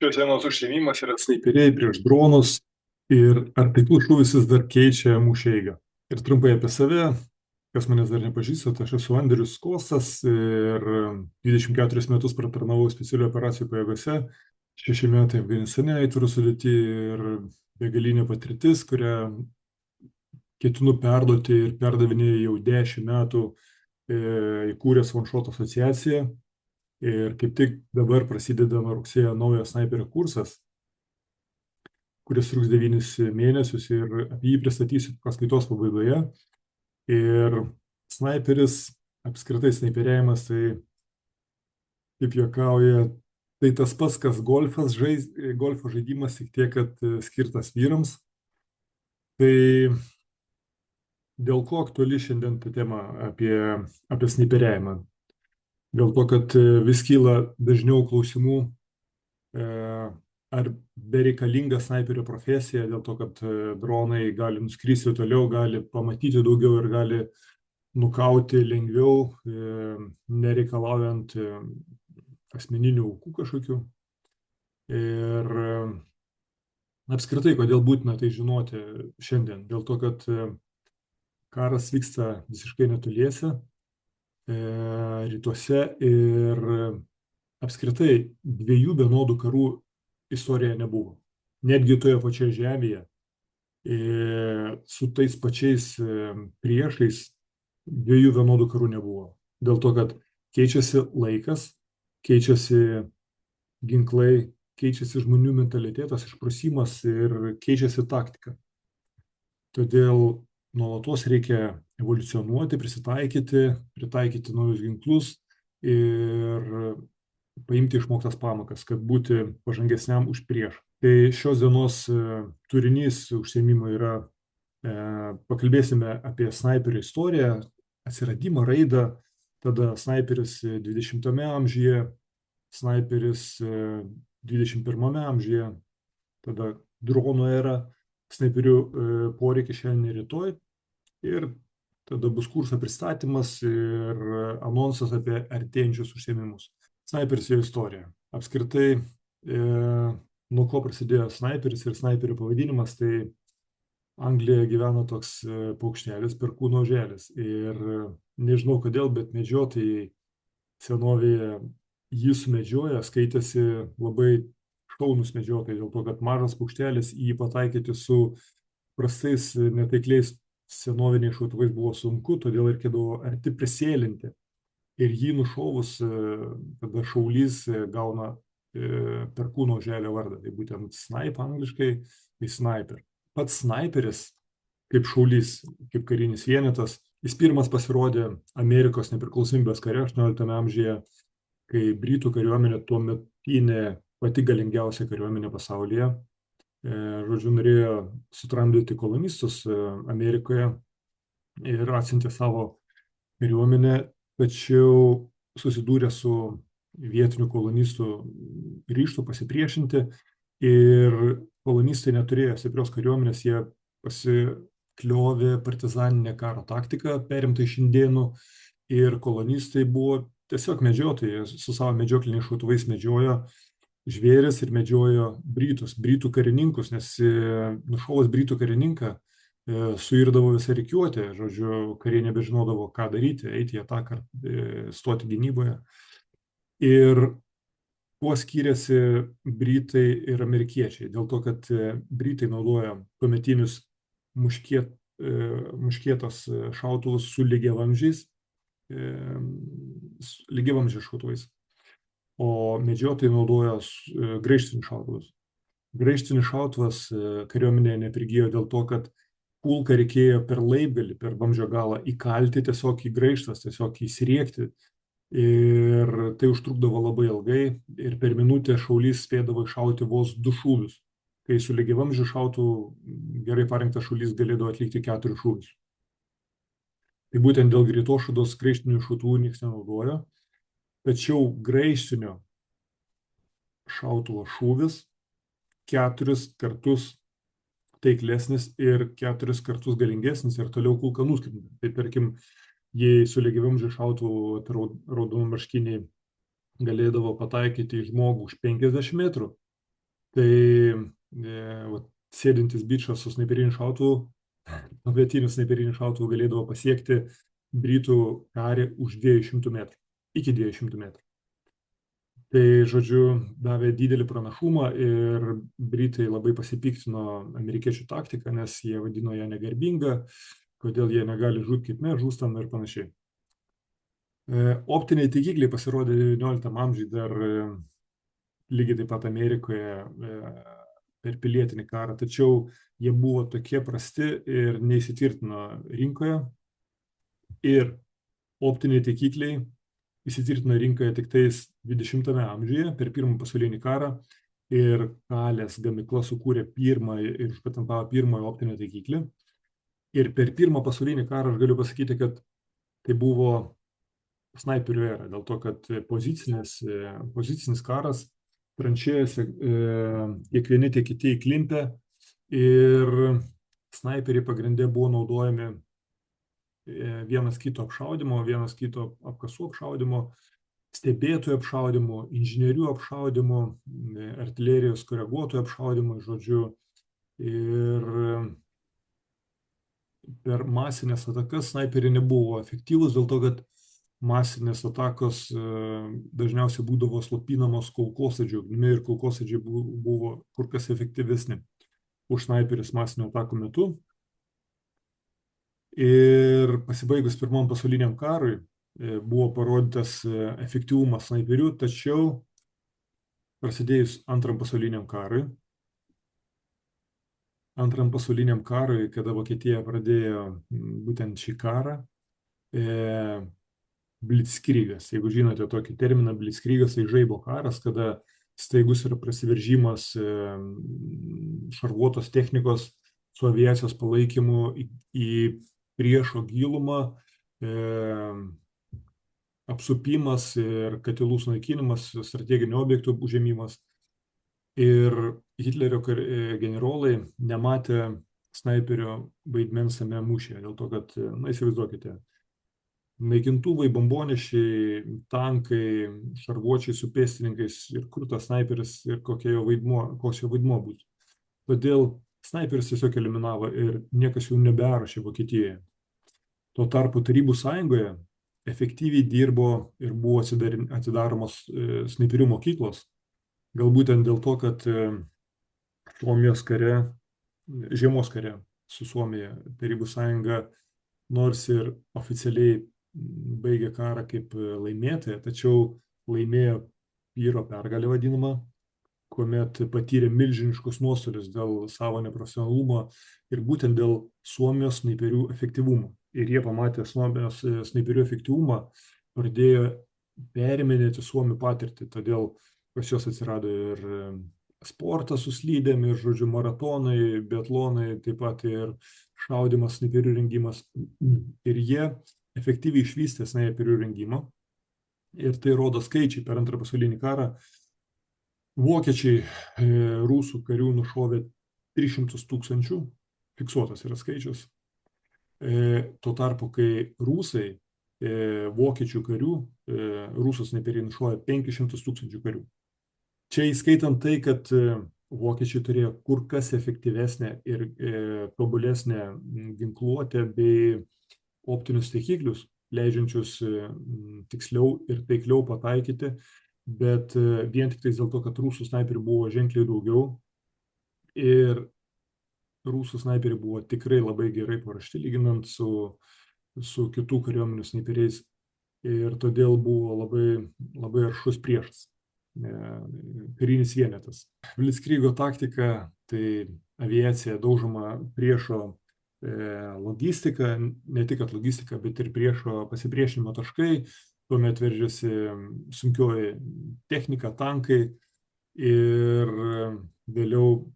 Šios dienos užsiėmimas yra snaiperiai prieš dronus ir ar taiklus šūvis vis dar keičia mūšio eigą. Ir trumpai apie save, kas manęs dar nepažįstat, aš esu Andrius Kostas ir 24 metus pratarnavau specialių operacijų pajėgose, 6 metai Afganistane įtvarų sudėti ir begalinė patirtis, kurią ketinu perduoti ir perdavinėjau jau 10 metų įkūręs One Shot asociaciją. Ir kaip tik dabar prasideda nuo rugsėjo naujas snaiperio kursas, kuris truks 9 mėnesius ir apie jį pristatysiu paskaitos pabaigoje. Ir snaiperis, apskritai snaiperiavimas, tai kaip juokauja, tai tas pats, kas golfo žaidimas, tik tiek, kad skirtas vyrams. Tai dėl ko aktuali šiandien ta tema apie snaiperiavimą? Dėl to, kad vis kyla dažniau klausimų, ar bereikalinga snaiperio profesija, dėl to, kad dronai gali nuskristi toliau, gali pamatyti daugiau ir gali nukauti lengviau, nereikalaujant asmeninių aukų kažkokių. Ir apskritai, kodėl būtina tai žinoti šiandien? Dėl to, kad karas vyksta visiškai netoliese, rytuose ir apskritai dviejų vienodų karų istorijoje nebuvo. Netgi toje pačioje žemėje su tais pačiais priešais dviejų vienodų karų nebuvo. Dėl to, kad keičiasi laikas, keičiasi ginklai, keičiasi žmonių mentalitetas, išprusimas ir keičiasi taktika. Todėl nuolatos reikia evoliucionuoti, pritaikyti naujus ginklus ir paimti išmoktas pamokas, kad būti pažangesniam už priešą. Tai šios dienos turinys užsiėmimo yra, pakalbėsime apie snaiperio istoriją, atsiradimą, raidą, tada snaiperis 20 amžiuje, snaiperis 21 amžiuje, tada dronų era, snaiperių poreikį šiandien ir rytoj. Ir tada bus kurso pristatymas ir anonsas apie artėjančius užsiėmimus. Snaiperis jo istorija. Apskritai, nuo ko prasidėjo snaiperis ir snaiperio pavadinimas, tai Anglijoje gyveno toks paukštelis, perkūno oželis. Ir nežinau kodėl, bet medžiotojai senovėje jį sumedžioja, skaitėsi labai šaunus medžiotojai, dėl to, kad mažas paukštelis jį pataikyti su prastais netaikliais senoviniais šautuvais buvo sunku, todėl reikėdavo arti prisėlinti. Ir jį nušovus, tada šaulys gauna perkūno oželio vardą. Tai būtent snipe angliškai, tai sniper. Pats snaiperis, kaip šaulys, kaip karinis vienetas, jis pirmas pasirodė Amerikos nepriklausomybės kare 18 amžiuje, kai Britų kariuomenė tuo metinė pati galingiausia kariuomenė pasaulyje. Žodžiu, norėjo sutramdyti kolonistus Amerikoje ir atsiuntė savo kariuomenę, tačiau susidūrė su vietinių kolonistų ryžtu pasipriešinti ir kolonistai neturėjo stiprios kariuomenės, jie pasikliovė partizaninę karo taktiką, perimtą iš indėnų ir kolonistai buvo tiesiog medžiotojai, su savo medžiokliniais šautuvais medžiojo žvėris ir medžiojo britų karininkus, nes nušovus britų karininką suirdavo visą rikiuotę, žodžiu, kariai nebežinodavo, ką daryti, eiti į ataką, stoti gynyboje. Ir kuo skiriasi britai ir amerikiečiai? Dėl to, kad britai naudoja tuometinius muškietos šautuvus su lygiavamzdžiais šautuvais. O medžiotojai naudoja graižtvinius šautuvus. Graižtvinis šautuvas kariuomenėje neprigijo dėl to, kad kulką reikėjo per laibgalį, per vamzdžio galą įkalti tiesiog į graižtvas, tiesiog įsriekti. Ir tai užtrukdavo labai ilgai ir per minutę šaulys spėdavo iššauti vos 2 šūvius. Kai su lygiavamzdžiu šautuvu gerai parengtas šaulys galėdavo atlikti 4 šūvius. Tai būtent dėl greitošūdos graižtvinių šautuvų niekas nenaudojo. Tačiau graižtvinio šautuvo šūvis 4 kartus taiklesnis ir 4 kartus galingesnis ir toliau kulka nuskrinda. Tai tarkim, jei su lygiavamzdžiu šautuvu raudonmarškiniai galėdavo pataikyti į žmogų už 50 metrų, Tai sėdintis bičas su snaiperiniu šautuvu, tuometiniu snaiperiniu šautuvu galėdavo pasiekti britų karį už 200 metrų, iki 200 metrų. Tai, žodžiu, davė didelį pranašumą ir britai labai pasipiktino amerikiečių taktiką, nes jie vadino ją negarbingą, kodėl jie negali žūti kaip mes žūstam ir panašiai. Optiniai taikikliai pasirodė XIX amžiui dar lygiai taip pat Amerikoje per pilietinį karą, tačiau jie buvo tokie prasti ir neįsitvirtino rinkoje. Ir optiniai taikikliai įsitvirtino rinkoje tik tais 20-ame amžiuje per Pirmą pasaulinį karą ir Kalės gamykla sukūrė pirmąjį ir užpatentavo pirmąjį optinį taikiklį. Ir per Pirmą pasaulinį karą aš galiu pasakyti, kad tai buvo snaiperių era, dėl to, kad pozicinis karas tranšėjose tiek vieni, tiek kiti įklimpę ir snaiperiai pagrindė buvo naudojami vienas kito apšaudimo, vienas kito apkasų apšaudimo, stebėtojų apšaudimo, inžinierių apšaudimo, artilerijos koreguotojų apšaudimo, žodžiu. Ir per masinės atakas snaiperiai nebuvo efektyvus, dėl to, kad masinės atakos dažniausiai būdavo slopinamos kulkosvaidžių ugnimi ir kulkosvaidžiai buvo kur kas efektyvesni už snaiperius masinių atakų metu. Ir pasibaigus Pirmam pasauliniam karui buvo parodytas efektyvumas snaiperių, tačiau prasidėjus Antram pasauliniam karui, kada Vokietija pradėjo būtent šį karą, blitzkrygas. Jeigu žinote tokį terminą, blitzkrygas tai žaibo karas, kada staigus yra prasiveržimas šarvuotos technikos su aviacijos palaikymu į priešo gilumą, apsupimas ir katilų sunaikinimas, strateginių objektų užėmimas. Ir Hitlerio generolai nematė snaiperio vaidmens tame mūšyje, dėl to, kad, įsivaizduokite, naikintuvai, bombonešiai, tankai, šarvuočiai su pėstininkais ir kur tas snaiperis ir koks jo vaidmuo būtų. Todėl snaiperis tiesiog eliminavo ir niekas jų neberašė Vokietijoje. Tuo tarpu Tarybų sąjungoje efektyviai dirbo ir buvo atidaromos snaiperių mokyklos, galbūt dėl to, kad Suomijos kare, žiemos kare su Suomija Tarybų sąjunga nors ir oficialiai baigė karą kaip laimėtoja, tačiau laimėjo Pyro pergalę vadinamą, kuomet patyrė milžiniškus nuostolius dėl savo neprofesionalumo ir būtent dėl Suomijos snaiperių efektyvumo. Ir jie pamatė Suomijos snaiperių efektyvumą, pradėjo periminėti Suomių patirtį, todėl pas juos atsirado ir sportas su slydėm, ir, žodžiu, maratonai, biatlonai, taip pat ir šaudimas, snaiperių rengimas. Ir jie efektyviai išvystė snaiperių rengimą. Ir tai rodo skaičiai per Antrą pasaulinį karą. Vokiečiai rusų karių nušovė 300 000, fiksuotas yra skaičius. Tuo tarpu, kai rusai, vokiečių karių, rusų snaiperiai nušovė 500 000 karių. Čia įskaitant tai, kad vokiečiai turėjo kur kas efektyvesnę ir tobulesnę ginkluotę bei optinius taikiklius, leidžiančius tiksliau ir taikliau pataikyti, bet vien tik dėl to, kad rusų snaiperių buvo ženkliai daugiau ir rusų snaiperiai buvo tikrai labai gerai paruošti, lyginant su kitų kariuomenių snaiperiais, ir todėl buvo labai aršus priešas, karinis vienetas. Blitzkrygo taktika tai aviacija daužoma priešo logistika, ne tik kad logistika, bet ir priešo pasipriešinimo taškai, tuomet veržiasi sunkioji technika, tankai ir vėliau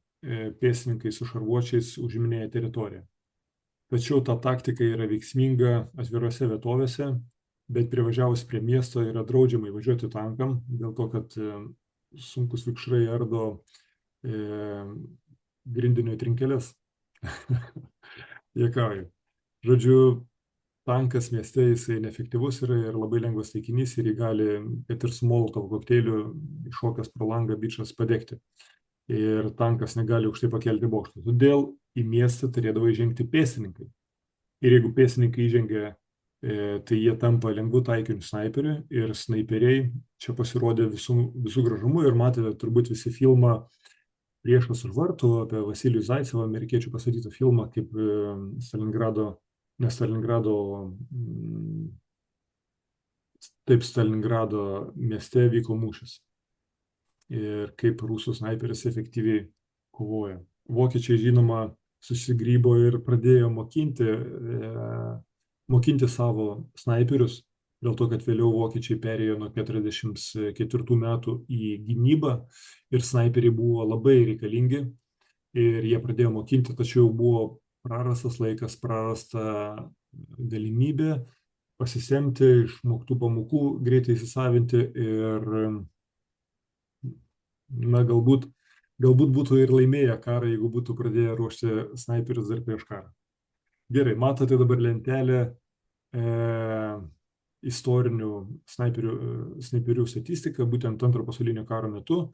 pėstininkai su šarvuočiais užiminėja teritoriją. Tačiau ta taktika yra veiksminga atvirose vietovėse, bet privažiavus prie miesto yra draudžiama įvažiuoti tankam, dėl to, kad sunkus vikšrai ardo grindinio trinkeles. Juokauju. Žodžiu, tankas mieste jisai neefektyvus yra ir labai lengvas taikinys ir jį gali, kad ir su molotovo kokteiliu iššokęs pro langą bičas padegti. ir tankas negali aukštai pakelti bokšto. Todėl į miestą turėdavo įžengti pėstininkai. Ir jeigu pėstininkai įžengia, tai jie tampa lengvų taikinių snaiperių ir snaiperiai čia pasirodė visų gražumu ir matėte turbūt visi filmą Priešas už vartų apie Vasilijų Zaicevą, amerikiečių pastatytą filmą, kaip Stalingrado mieste vyko mūšis ir kaip rusų snaiperis efektyviai kovoja. Vokiečiai, žinoma, susigrybo ir pradėjo mokinti savo snaiperius, dėl to, kad vėliau vokiečiai perėjo nuo 1944 metų į gynybą ir snaiperiai buvo labai reikalingi ir jie pradėjo mokinti, tačiau buvo prarastas laikas, prarasta galimybė pasisemti išmoktų pamokų, greitai įsisavinti ir galbūt būtų ir laimėję karą, jeigu būtų pradėję ruošti snaiperius dar prieš karą. Gerai, matote dabar lentelę istorinių snaiperių statistiką, būtent Antrojo pasaulinio karo metu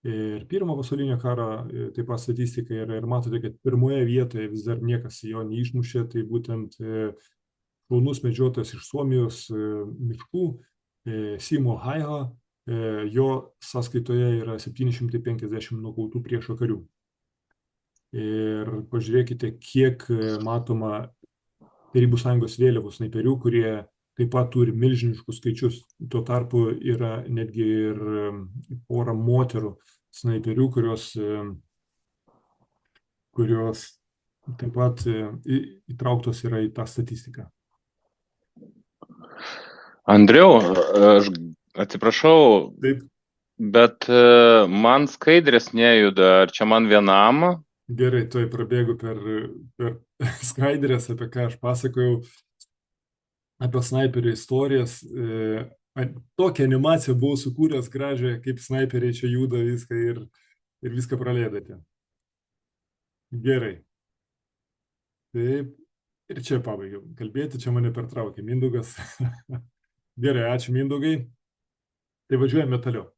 ir Pirmo pasaulinio karo taip pat statistika yra. Ir matote, kad pirmoje vietoje vis dar niekas jo neišmušė, tai būtent šaunus medžiotojas iš Suomijos miškų, Simo Haiho, jo sąskaitoje yra 750 nukautų priešo karių. Ir pažiūrėkite, kiek matoma Tarybų Sąjungos vėliavų snaiperių, kurie taip pat turi milžiniškus skaičius. Tuo tarpu yra netgi ir pora moterų snaiperių, kurios taip pat įtrauktos yra į tą statistiką. Andriau, aš atsiprašau, Taip. Bet man skaidrės nejuda, ar čia man vienam? Gerai, tuoj prabėgu per skaidrės, apie ką aš pasakojau, apie snaiperių istorijas. Tokią animaciją buvau sukūręs gražią, kaip snaiperiai čia juda viską ir viską praleidate. Gerai. Taip, ir čia pabaigiau kalbėti, čia mane pertraukė Mindaugas. Gerai, ačiū Mindaugai. Tai važiuojame toliau.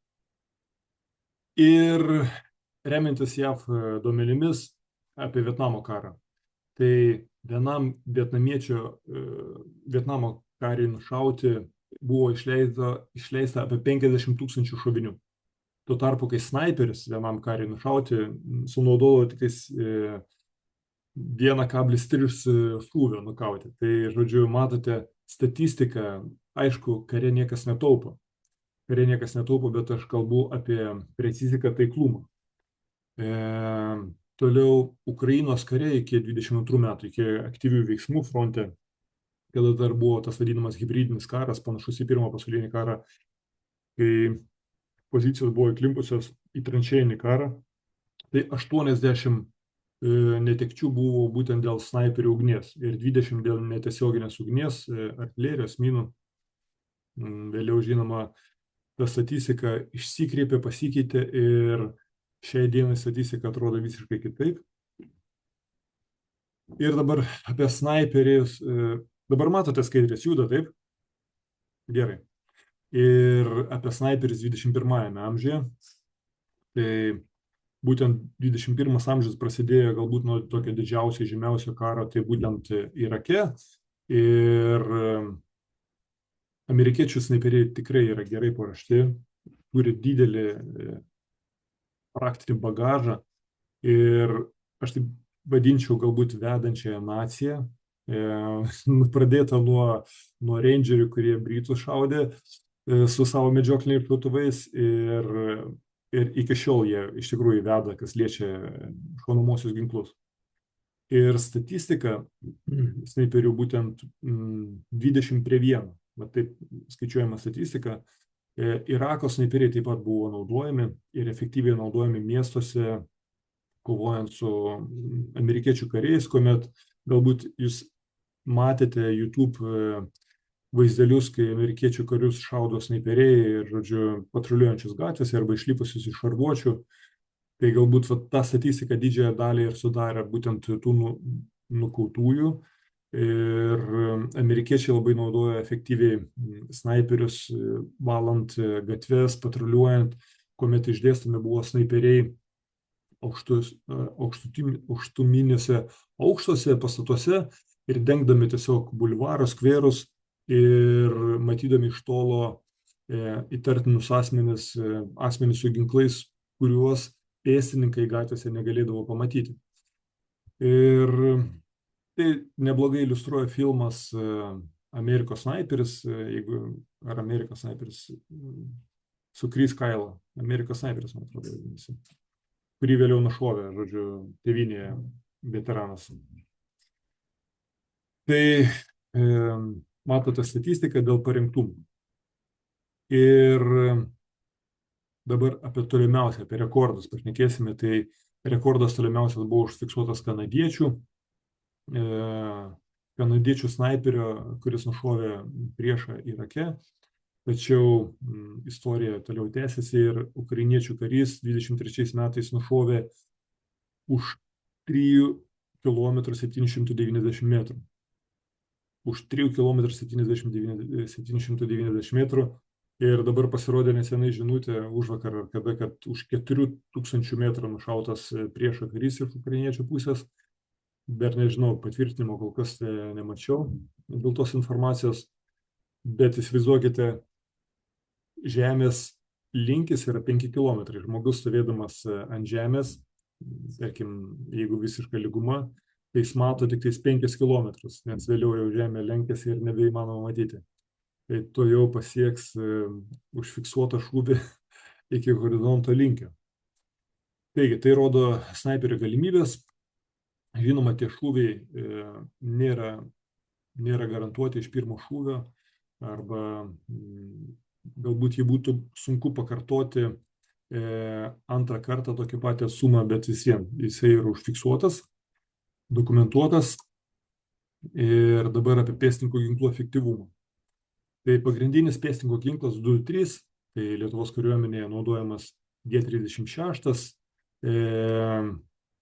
Ir remiantis JAV duomenimis apie Vietnamo karą, tai vienam Vietnamo kariui nušauti buvo išleista apie 50 000 šovinių. Tuo tarpu, kai snaiperis vienam kariui nušauti sunaudodavo tik 1,3 šūvio nukauti. Tai, žodžiu, matote statistiką, aišku, kare niekas netaupo. Bet aš kalbu apie preciziką, taiklumą. Toliau Ukrainos kariai iki 22 metų, iki aktyvių veiksmų fronte, kada dar buvo tas vadinamas hibridinis karas, panašus į Pirmą pasaulinį karą, kai pozicijos buvo įklimpusios į tranšėjinį karą, tai 80 netekčių buvo būtent dėl snaiperių ugnies ir 20 dėl netiesioginės ugnies, artilerijos, minų. Vėliau, žinoma, ta statistika išsikreipė, pasikeitė ir šiai dienai statistika atrodo visiškai kitaip. Ir dabar apie snaiperius. Dabar matote skaidrės juda, taip? Gerai. Ir apie snaiperius 21 amžiuje. Tai būtent 21 amžius prasidėjo galbūt nuo tokio didžiausio, žymiausio karo, tai būtent Irake. Ir amerikiečių snaiperiai tikrai yra gerai paruošti, turi didelį praktinį bagažą ir aš taip vadinčiau galbūt vedančiąją naciją, pradėta nuo rangerių, kurie britus šaudė su savo medžiokliniais šautuvais ir iki šiol jie iš tikrųjų veda, kas liečia šaunamosius ginklus. Ir statistika snaiperių būtent 20:1. Va taip skaičiuojama statistika. Irako snaiperiai taip pat buvo naudojami ir efektyviai naudojami miestuose, kovojant su amerikiečių kariais, kuomet galbūt jūs matėte YouTube vaizdelius, kai amerikiečių karius šaudo snaiperiai ir, žodžiu, patruliuojančius gatvėse arba išlipusius iš šarvuočių. Tai galbūt ta statistika didžiąją dalį ir sudarė būtent tų nukautųjų. Ir amerikiečiai labai naudoja efektyviai snaiperius, valant gatves, patruliuojant, kuomet išdėstomi buvo snaiperiai aukštuminiuose aukštuose pastatuose ir dengdami tiesiog bulvarus, skverus ir matydami iš tolo įtartinus asmenis su ginklais, kuriuos pėstininkai gatvėse negalėdavo pamatyti. Ir tai neblogai iliustruoja filmas Amerikos snaiperis, ar Amerikos snaiperis su Chris Kyle, Amerikos snaiperis, man atrodo, kurį vėliau nušovė, žodžiu, tėvynėje veteranas. Tai matote statistiką dėl parengtumų. Ir dabar apie tolimiausią, apie rekordus pašnekėsime. Tai rekordas tolimiausias buvo užfiksuotas kanadiečių snaiperio, kuris nušovė priešą Irake. Tačiau istorija toliau tęsiasi ir ukrainiečių karys 23 metais nušovė už 3 km 790 metrų. Už 3 km 790 metrų. Ir dabar pasirodė nesenai žinutė užvakar ar kada, kad už 4000 metrų nušautas priešo karys iš ukrainiečių pusės. Dar nežinau, patvirtinimo kol kas nemačiau dėl tos informacijos, bet įsivaizduokite, žemės linkis yra 5 km. Žmogus stovėdamas ant žemės, tarkim, jeigu visiška lyguma, tai jis mato tik 5 km, nes vėliau jau žemė lenkiasi ir nebeįmanoma matyti. Tai to jau pasieks užfiksuotą šūvį iki horizonto linkio. Taigi, tai rodo snaiperio galimybės. Žinoma, tie šūviai nėra garantuoti iš pirmo šūvio, arba galbūt jį būtų sunku pakartoti antrą kartą tokį patį atstumą, bet visiems jisai yra užfiksuotas, dokumentuotas. Ir dabar apie pėstininko ginklų efektyvumą. Tai pagrindinis pėstininko ginklas 223, tai Lietuvos kariuomenėje naudojamas G36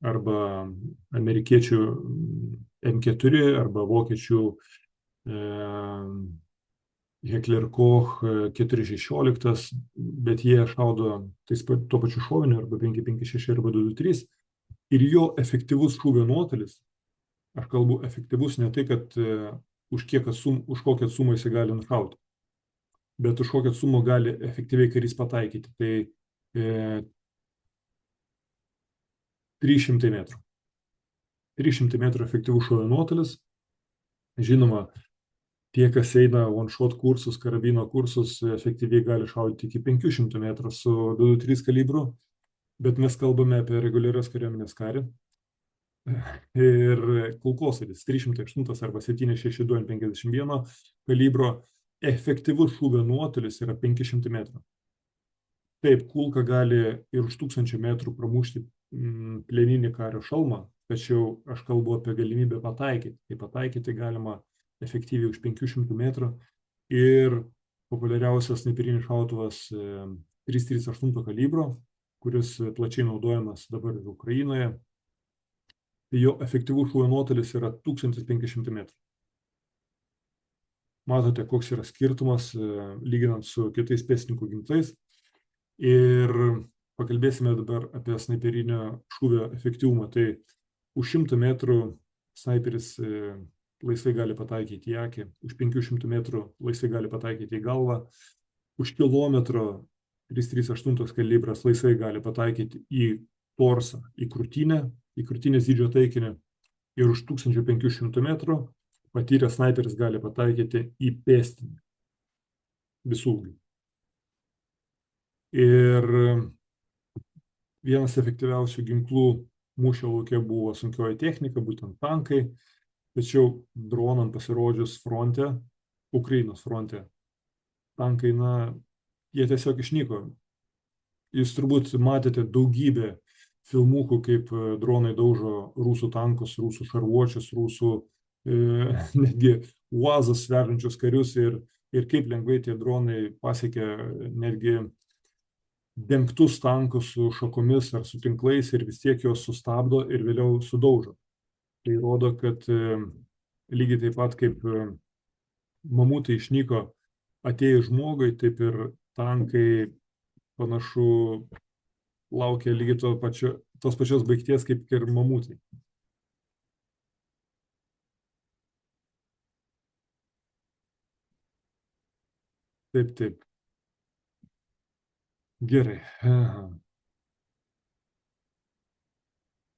arba amerikiečių M4 arba vokiečių Heckler Koch 416, bet jie šaudo tuo pačiu šoviniu arba 556 arba 223 ir jo efektyvus šūvio nuotolis, aš kalbu efektyvus ne tai, kad už kokią atstumą jis gali nušauti, bet už kokią atstumą gali efektyviai karys pataikyti. Tai 300 metrų. 300 metrų efektyvus šūvio nuotolis. Žinoma, tie, kas eina one-shot kursus, karabino kursus, efektyviai gali šaudyti iki 500 metrų su 223 kalibru, bet mes kalbame apie reguliarios kariuomenės karį. Ir kulkosvaidis 308 arba 762 ant 51 kalibro efektyvus šūvio nuotolis yra 500 metrų. Taip, kulka gali ir už 1000 metrų pramušti plieninį kario šalmą, tačiau aš kalbu apie galimybę pataikyti. Tai pataikyti galima efektyviai už 500 metrų ir populiariausias snaiperinis šautuvas 338 kalibro, kuris plačiai naudojamas dabar Ukrainoje. Jo efektyvus šūvio nuotolis yra 1500 metrų. Matote, koks yra skirtumas lyginant su kitais pėstininkų ginklais. Ir pakalbėsime dabar apie snaiperinio šūvio efektyvumą. Tai už 100 metrų snaiperis laisvai gali pataikyti į akį, už 500 metrų laisvai gali pataikyti į galvą, už kilometro 338 kalibras laisvai gali pataikyti į torsą, į krūtinės dydžio taikinį ir už 1500 metrų patyręs snaiperis gali pataikyti į pėstinį visų ūgių. Ir vienas efektyviausių ginklų mūšio lauke buvo sunkioji technika, būtent tankai, tačiau dronam pasirodžius fronte, Ukrainos fronte, tankai, jie tiesiog išnyko. Jūs turbūt matėte daugybę filmukų, kaip dronai daužo rusų tankus, rusų šarvuočius, rusų netgi uazas vežančius karius ir kaip lengvai tie dronai pasiekia netgi dengtus tankus su šakomis ar su tinklais ir vis tiek juos sustabdo ir vėliau sudaužo. Tai rodo, kad lygiai taip pat kaip mamutai išnyko atėjus žmogui, taip ir tankai panašu laukia lygiai tos pačios baigties kaip ir mamutai. Taip, taip. Gerai. Aha.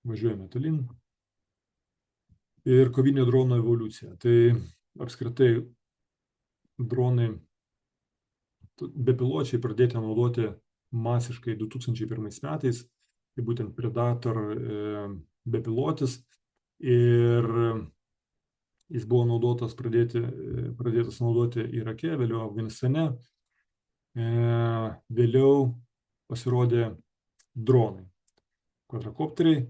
Važiuojame tolyn. Ir kovinio drono evoliucija. Tai apskritai dronai bepiločiai pradėti naudoti masiškai 2001 metais. Tai būtent Predator bepilotis. Ir jis buvo pradėtas naudoti Irake, vėliau Afganistane. Vėliau pasirodė dronai, kvadrakopteriai.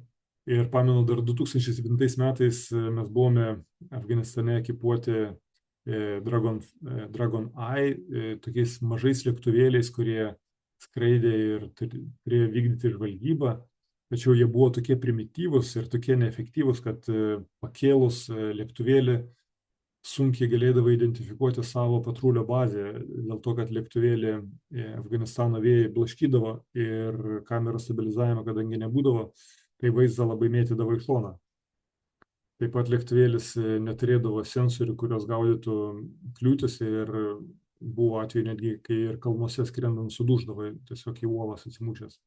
Ir pamenu, dar 2007 metais mes buvome Afganistane ekipuoti Dragon Eye, tokiais mažais lėktuvėliais, kurie skraidė ir turėjo vykdyti žvalgybą. Tačiau jie buvo tokie primityvūs ir tokie neefektyvūs, kad pakėlus lėktuvėlį sunkiai galėdavo identifikuoti savo patrulio bazę, dėl to, kad lėktuvėlį Afganistano vėjai blaškydavo ir kameros stabilizavimo, kadangi nebūdavo, tai vaizdą labai mėtydavo į šoną. Taip pat lėktuvėlis neturėdavo sensorių, kurios gaudytų kliūtis ir buvo atveju netgi, kai ir kalnuose skrendant suduždavo, tiesiog į uolas atsimušęs.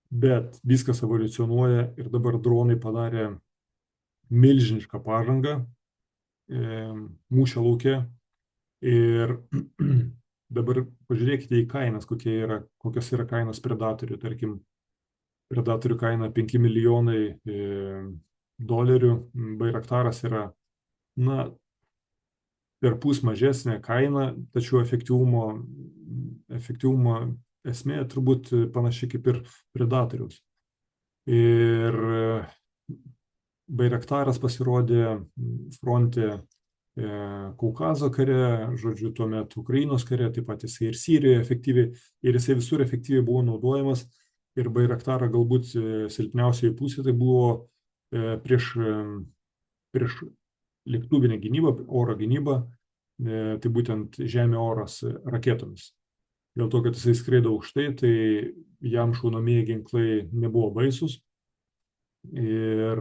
Bet viskas evoliucionuoja ir dabar dronai padarė milžinišką pažangą mūšio lauke. Ir dabar pažiūrėkite į kainas, kokios yra kainos Predatorių. Tarkim, Predatorių kaina 5 milijonai dolerių, Bayraktaras yra, perpus mažesnė kaina, tačiau efektyvumo esmė turbūt panašiai kaip ir Predatoriaus. Ir Bayraktaras pasirodė fronte Kaukazo kare, žodžiu, tuomet Ukrainos kare, taip pat jisai ir Sirijoje efektyviai, ir jisai visur efektyviai buvo naudojamas. Ir Bayraktarą galbūt silpniausioje pusėje tai buvo prieš lėktuvinę gynybą, oro gynybą, tai būtent žemė-oras raketomis. Dėl to, kad jisai skraido aukštai, tai jam šaunamieji ginklai nebuvo baisus. Ir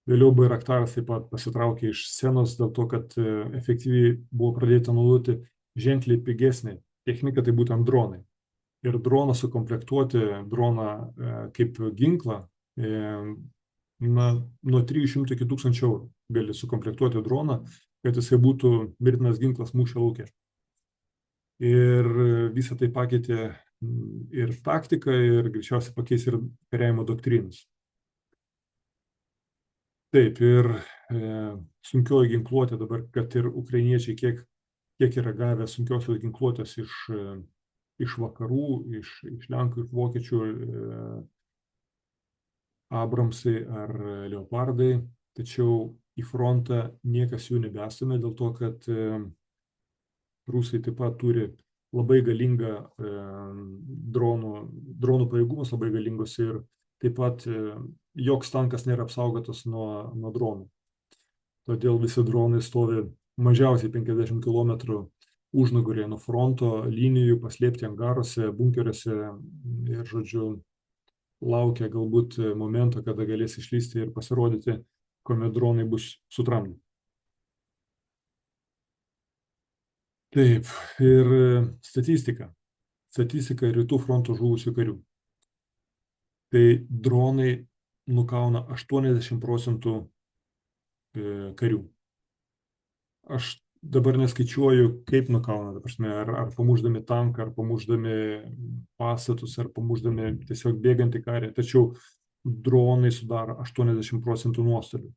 vėliau Bayraktaras taip pat pasitraukė iš scenos dėl to, kad efektyviai buvo pradėta naudoti ženkliai pigesnė technika, tai būtent dronai. Ir droną sukomplektuoti, droną kaip ginklą, nuo 300 iki 1000 eurų gali sukomplektuoti droną, kad jisai būtų mirtinas ginklas mūšio lauke. Ir visą tai pakeitė ir taktiką, ir greičiausiai pakeis ir kariavimo doktrinus. Taip, ir sunkioji ginkluotė dabar, kad ir ukrainiečiai kiek yra gavę sunkiosios ginkluotės iš vakarų, iš Lenkų, iš vokiečių, Abramsai ar Leopardai, tačiau į frontą niekas jų nebestumia dėl to, kad rusai taip pat turi labai galingą dronų pajėgumus, labai galingus, ir taip pat joks tankas nėra apsaugotas nuo dronų. Todėl visi dronai stovi mažiausiai 50 km užnugarėje nuo fronto linijų, paslėpti angaruose, bunkeriuose ir, žodžiu, laukia galbūt momento, kada galės išlysti ir pasirodyti, kuomet dronai bus sutramdyti. Taip, ir statistika. Statistika rytų fronto žuvusių karių. Tai dronai nukauna 80% karių. Aš dabar neskaičiuoju, kaip nukauna, ta prasme, ar pamušdami tanką, ar pamušdami pastatus, ar pamušdami tiesiog bėgantį karį, tačiau dronai sudaro 80% nuostolių.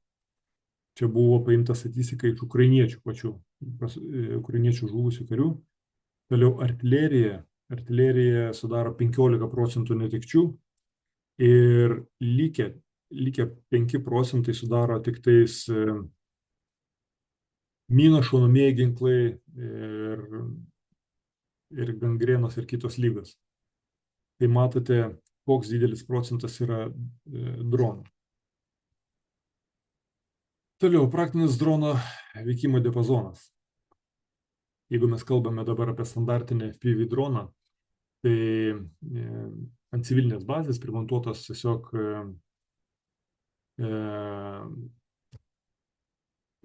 Čia buvo paimta statistika iš ukrainiečių pačių, ukrainiečių žuvusių karių. Toliau artilerija sudaro 15% netekčių ir likę 5% sudaro tik tais minos, šaunamieji ginklai ir gangrenos ir kitos ligos. Tai matote, koks didelis procentas yra dronų. Toliau, praktinis drono veikimo diapazonas. Jeigu mes kalbame dabar apie standartinį FPV droną, tai ant civilinės bazės primontuotas tiesiog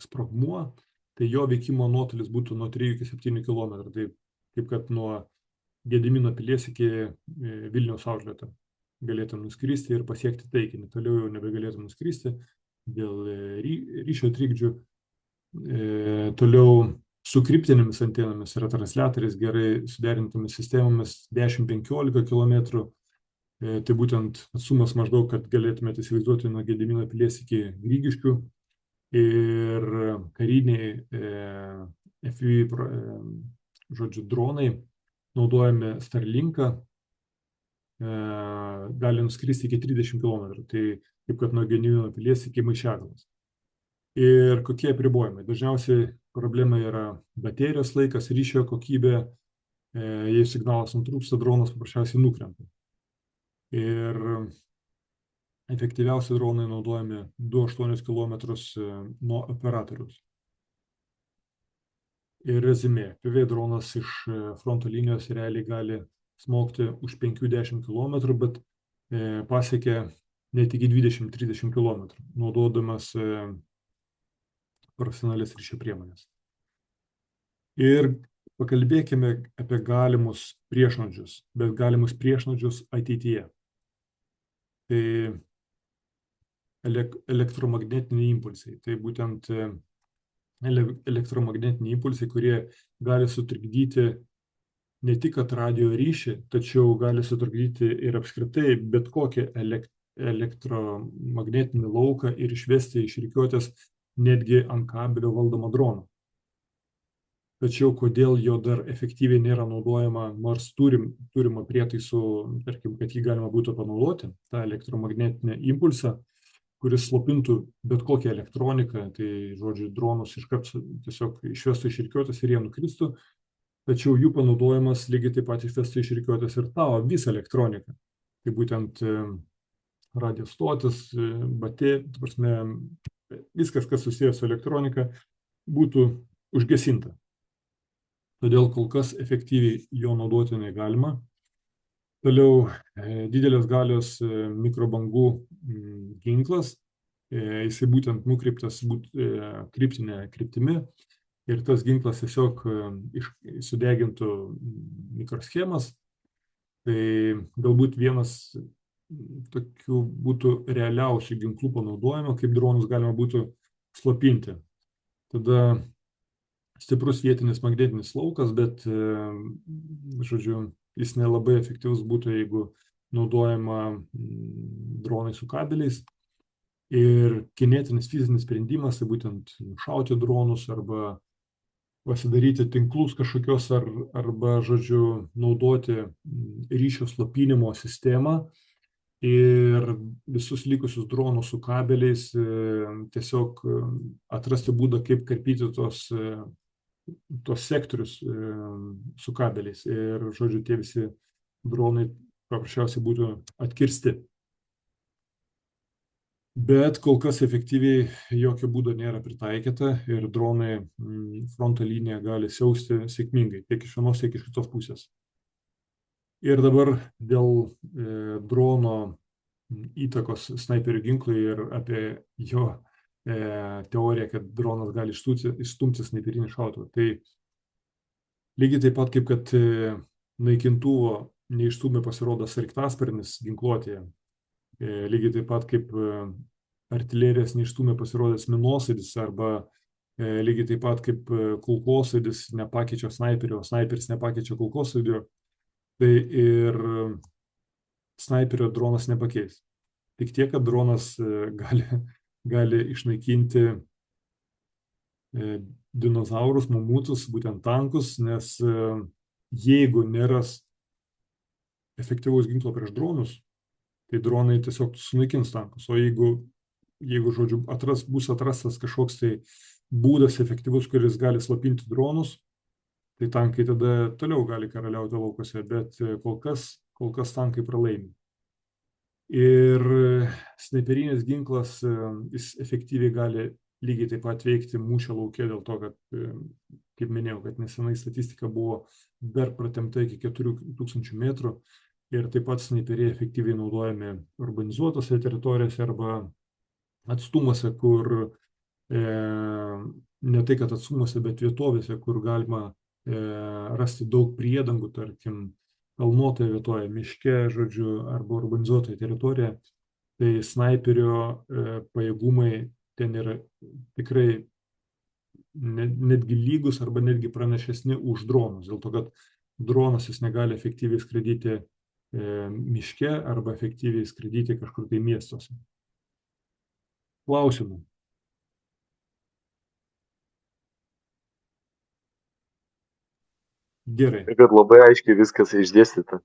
sprogmuo, tai jo veikimo nuotolis būtų nuo 3 iki 7 km. Tai kaip kad nuo Gedimino pilies iki Vilniaus outleto galėtum nuskristi ir pasiekti taikinį. Toliau jau nebegalėtum nuskristi dėl ryšio trikdžių. Toliau su kryptinėmis antenomis ir transliatoriais gerai suderintomis sistemomis 10-15 km. Tai būtent atstumas maždaug, kad galėtumėte įsivaizduoti nuo Gedimino pilies iki Grigiškių. Ir kariniai FPV dronai naudojami Starlinką gali nuskristi iki 30 km. Tai kaip kad nuo Gedimino pilies iki Maišiagalos. Ir kokie apribojimai? Dažniausiai problema yra baterijos laikas, ryšio kokybė. Jei signalas nutrūksta, dronas paprasčiausiai nukrenta. Ir efektyviausi dronai naudojami 2-8 km nuo operatoriaus. Ir rezumė. FPV dronas iš fronto linijos realiai gali smogti už 5-10 km, bet pasiekia net iki 20-30 km, naudodamas profesionalias ryšio priemonės. Ir pakalbėkime apie galimus priešnuodžius, bet galimus priešnuodžius ateityje. Tai elektromagnetiniai impulsai. Tai būtent elektromagnetiniai impulsai, kurie gali sutrikdyti ne tik radio ryšį, tačiau gali sutrikdyti ir apskritai bet kokį elektromagnetinį lauką ir išvesti iš rikiuotės netgi ant kabelio valdomą droną. Tačiau kodėl jo dar efektyviai nėra naudojama, nors turima prietaisų, tarkim, kad jį galima būtų panaudoti, tą elektromagnetinį impulsą, kuris slopintų bet kokią elektroniką, tai, žodžiu, dronus iškart tiesiog išvestų iš rikiuotės ir jie nukristų, tačiau jų panaudojimas lygiai taip pat išvestų iš rikiuotės ir tavo visą elektroniką. Tai būtent radio stotis, baterija, viskas, kas susijęs su elektronika, būtų užgesinta. Todėl kol kas efektyviai jo naudoti negalima. Toliau didelės galios mikrobangų ginklas, jisai būtent nukreiptas kryptinė kryptimi ir tas ginklas tiesiog sudegintų mikroschemas. Tai galbūt vienas tokių būtų realiausių ginklų panaudojimo, kaip dronus galima būtų slopinti. Tada stiprus vietinis magnetinis laukas, bet, žodžiu, jis nelabai efektyvus būtų, jeigu naudojama dronai su kabeliais. Ir kinetinis fizinis sprendimas, tai būtent nušauti dronus arba pasidaryti tinklus kažkokios arba, žodžiu, naudoti ryšio slopinimo sistemą ir visus likusius dronus su kabeliais tiesiog atrasti būdą, kaip karpyti tos sektorius su kabeliais ir, žodžiu, tie visi dronai paprasčiausiai būtų atkirsti. Bet kol kas efektyviai jokio būdo nėra pritaikyta ir dronai fronto liniją gali siausti sėkmingai, tiek iš vienos, tiek iš kitos pusės. Ir dabar dėl drono įtakos snaiperių ginklui ir apie jo teorija, kad dronas gali išstumti snaiperinį šautuvą. Tai lygiai taip pat, kaip kad naikintuvo neišstūmė pasirodo sraigtasparnis ginkluotėje, lygiai taip pat kaip artilerijos neišstūmė pasirodęs minosvaidis arba lygiai taip pat kaip kulkosvaidis nepakeičia snaiperio, o snaiperis nepakeičia kulkosvaidio, tai ir snaiperio dronas nepakeis. Tik tiek, kad dronas gali išnaikinti dinozaurus, mamutus, būtent tankus, nes jeigu nėra efektyvaus ginklo prieš dronus, tai dronai tiesiog sunaikins tankus. O jeigu žodžiu, bus atrastas kažkoks tai būdas efektyvus, kuris gali slopinti dronus, tai tankai tada toliau gali karaliauti laukose, bet kol kas tankai pralaimi. Ir snaiperinis ginklas, jis efektyviai gali lygiai taip pat veikti mūšio lauke dėl to, kad, kaip minėjau, kad nesenai statistika buvo dar pratempta iki 4000 metrų ir taip pat snaiperiai efektyviai naudojami urbanizuotose teritorijose arba atstumuose, kur ne tai, kad atstumuose, bet vietovėse, kur galima rasti daug priedangų, tarkim, kalnuotoje vietoje, miške, žodžiu, arba urbanizuotoje teritorijoje, tai snaiperio pajėgumai ten yra tikrai netgi lygus arba netgi pranašesni už dronus, dėl to, kad dronas jis negali efektyviai skraidyti miške arba efektyviai skraidyti kažkur tai miestuose. Klausimų? Gerai. Ir kad labai aiškiai viskas išdėstyta.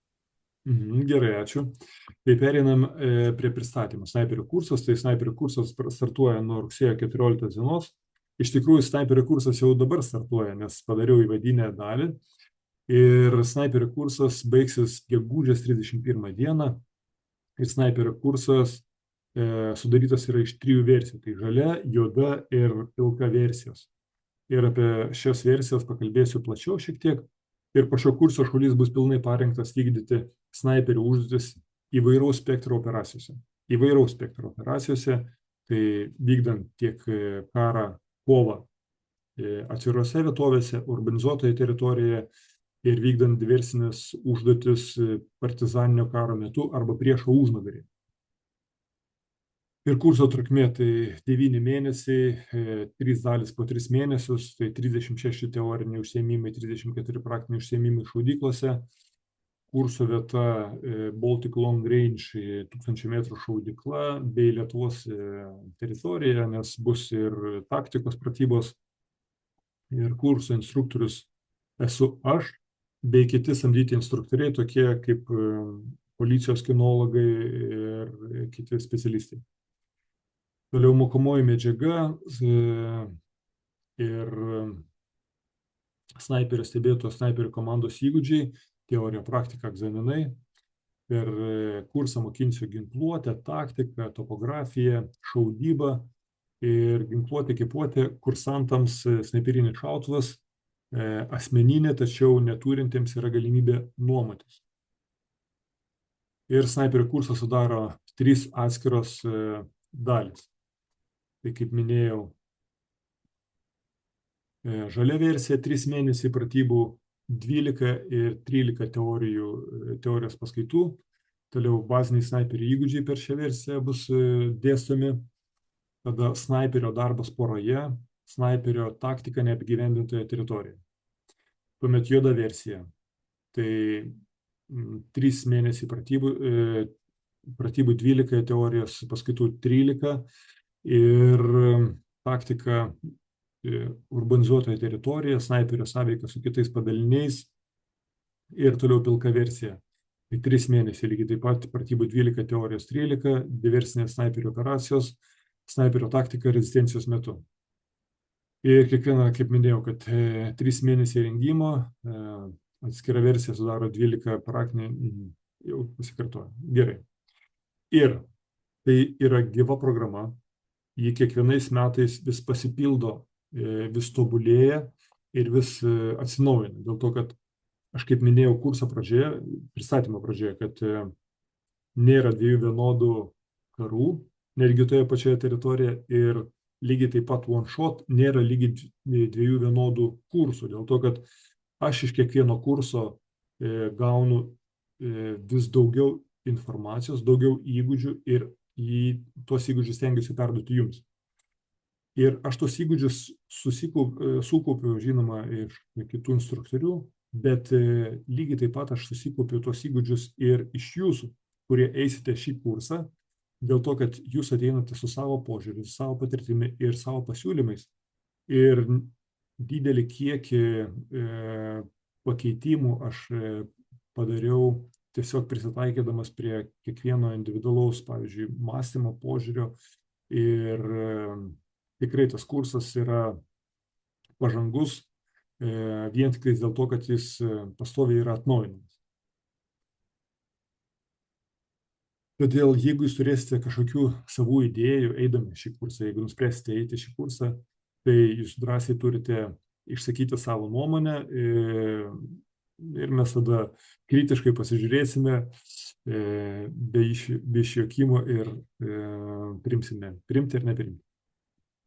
Gerai, ačiū. Tai pereinam prie pristatymų. Snaiperių kursas, tai snaiperių kursas startuoja nuo rugsėjo 14 dienos. Iš tikrųjų, snaiperių kursas jau dabar startuoja, nes padariau įvadinę dalį. Ir snaiperių kursas baigsis gegužės 31 dieną. Ir snaiperių kursas sudarytas yra iš 3 versijų. Tai žalia, juoda ir pilka versijos. Ir apie šias versijas pakalbėsiu plačiau šiek tiek. Ir po šio kurso šaulys bus pilnai parengtas vykdyti snaiperių užduotis įvairaus spektro operacijose. Įvairaus spektro operacijose, tai vykdant tiek karą, kovą atvirose vietovėse, urbanizuotoje teritorijoje ir vykdant diversinės užduotis partizaninio karo metu arba priešo užnugarį. Ir kurso trukmė tai 9 mėnesiai, 3 dalys po 3 mėnesius, tai 36 teoriniai užsiėmimai, 34 praktiniai užsiėmimai šaudyklose. Kurso vieta Baltic Long Range 1000 metrų šaudykla bei Lietuvos teritorija, nes bus ir taktikos pratybos. Ir kurso instruktorius esu aš, bei kiti samdyti instruktoriai, tokie kaip policijos kinologai ir kiti specialistai. Toliau mokomoji medžiaga ir snaiperio stebėtojo snaiperių komandos įgūdžiai, teorija, praktika, egzaminai. Per kursą mokinsiu ginkluotę, taktiką, topografiją, šaudybą ir ginkluotė, ekipuotė kursantams snaiperinis šautuvas, asmeninė, tačiau neturintiems yra galimybė nuomotis. Ir snaiperio kursą sudaro 3 atskiros dalys. Tai kaip minėjau, žalia versija 3 mėnesiai pratybų, 12 ir 13 teorijos paskaitų. Toliau baziniai snaiperių įgūdžiai per šią versiją bus dėstomi. Tada snaiperio darbas poroje, snaiperio taktika neapgyvendintoje teritorijoje. Tuomet juoda versija. Tai 3 mėnesiai pratybų 12, teorijos paskaitų 13 ir taktika urbanizuotoje teritorijoje, snaiperio sąveika su kitais padaliniais ir toliau pilka versija. Tai 3 mėnesiai lygiai taip pat pratybų 12, teorijos 13, diversinės snaiperio operacijos, snaiperio taktika rezistencijos metu. Ir kiekviena, kaip minėjau, kad 3 mėnesiai rengimo, atskira versija sudaro 12 praktinių, jau pasikartoju. Gerai. Ir tai yra gyva programa, ji kiekvienais metais vis pasipildo, vis tobulėja ir vis atsinaujina. Dėl to, kad aš kaip minėjau kurso pradžioje, pristatymo pradžioje, kad nėra 2 vienodų karų, netgi toje pačioje teritorijoje ir lygiai taip pat one shot nėra lygiai 2 vienodų kursų. Dėl to, kad aš iš kiekvieno kurso gaunu vis daugiau informacijos, daugiau įgūdžių ir tuos įgūdžius stengiuosi perduoti jums. Ir aš tos įgūdžius sukaupiu, žinoma, iš kitų instruktorių, bet lygiai taip pat aš susikaupiu tuos įgūdžius ir iš jūsų, kurie eisite šį kursą, dėl to, kad jūs ateinate su savo požiūriu, su savo patirtimi ir savo pasiūlymais. Ir didelį kiekį pakeitimų aš padariau tiesiog prisitaikydamas prie kiekvieno individualaus, pavyzdžiui, mąstymo, požiūrio. Ir tikrai tas kursas yra pažangus vien tik dėl to, kad jis pastoviai yra atnaujinamas. Todėl, jeigu jūs turėsite kažkokių savų idėjų, eidami šį kursą, jeigu nuspręsite eiti šį kursą, tai jūs drąsiai turite išsakyti savo nuomonę, Ir mes tada kritiškai pasižiūrėsime be išjuokimo ir primsime, primti ar neprimti.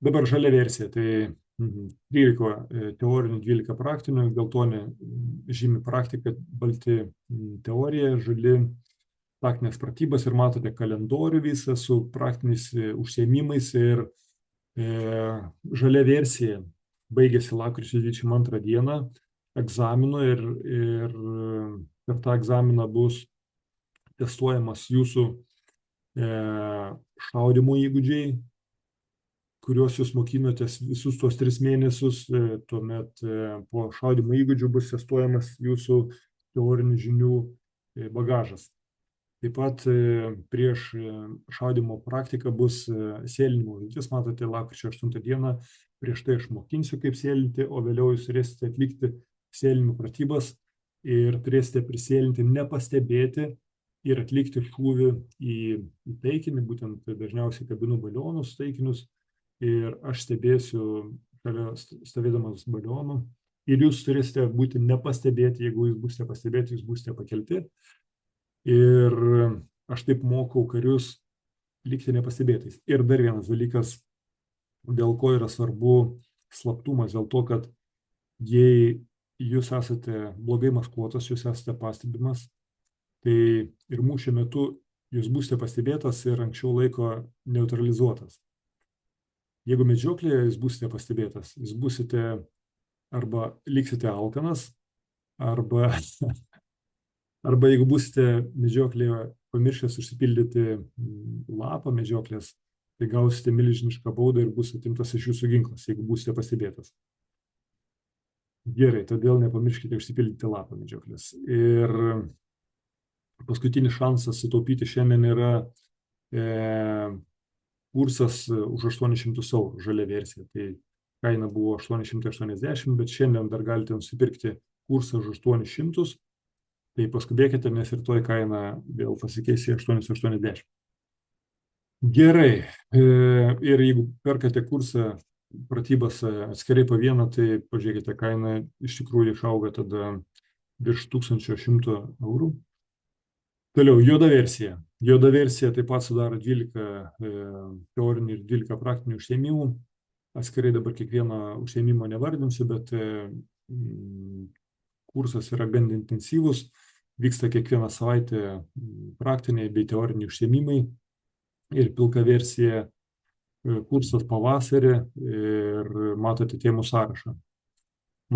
Dabar žalia versija, tai 13 teorinių, 12 praktinių, geltoni žymi praktika, balti teorija, žali praktinės pratybas ir matote kalendorių visą su praktiniais užsiėmimais ir žalia versija baigėsi lapkričio 22 dieną egzaminu ir per tą egzaminą bus testuojamas jūsų šaudymo įgūdžiai, kuriuos jūs mokinotės visus tuos 3 mėnesius, tuomet po šaudymo įgūdžių bus testuojamas jūsų teorinių žinių bagažas. Taip pat prieš šaudymo praktiką bus sėlinimo užduotis, matote, lapkričio 8 dieną, prieš tai aš mokinsiu, kaip sėlinti, o vėliau jūs turėsite atlikti sėlinimo pratybas ir turėsite prisėlinti, nepastebėti ir atlikti šūvį į taikinį, būtent dažniausiai kabinu balionus taikinius, ir aš stebėsiu šalia stovėdamas balionu ir jūs turėsite būti nepastebėti, jeigu jūs būsite pastebėti, jūs būsite pakelti. Ir aš taip mokau karius likti nepastebėtais. Ir dar vienas dalykas, dėl ko yra svarbu slaptumas, dėl to, kad jei jūs esate blogai maskuotas, jūs esate pastebimas, tai ir mūšio metu jūs būsite pastebėtas ir anksčiau laiko neutralizuotas. Jeigu medžioklėje jūs būsite pastebėtas, jūs būsite arba liksite alkanas, arba jeigu būsite medžioklėje pamiršęs užsipildyti lapą medžioklės, tai gausite milžinišką baudą ir bus atimtas iš jūsų ginklas, jeigu būsite pastebėtas. Gerai, todėl nepamirškite užsipildyti lapą medžioklės. Ir paskutinis šansas sutaupyti šiandien yra kursas už 800 eurų, žalia versija. Tai kaina buvo 880, bet šiandien dar galite nusipirkti kursą už 800. Tai paskubėkite, nes ir toj kaina vėl pasikeis į 880. Gerai. Ir jeigu perkate kursą pratybas atskirai po vieną, tai pažiūrėkite, kaina iš tikrųjų išauga tada virš 1100 eurų. Toliau, juoda versija. Juoda versija taip pat sudaro 12 teorinių ir 12 praktinių užsiėmimų. Atskirai dabar kiekvieno užsiėmimo nevardinsiu, bet kursas yra gan intensyvus. Vyksta kiekvieną savaitę praktiniai bei teoriniai užsiėmimai. Ir pilka versija kursas pavasarį ir matote temų sąrašą.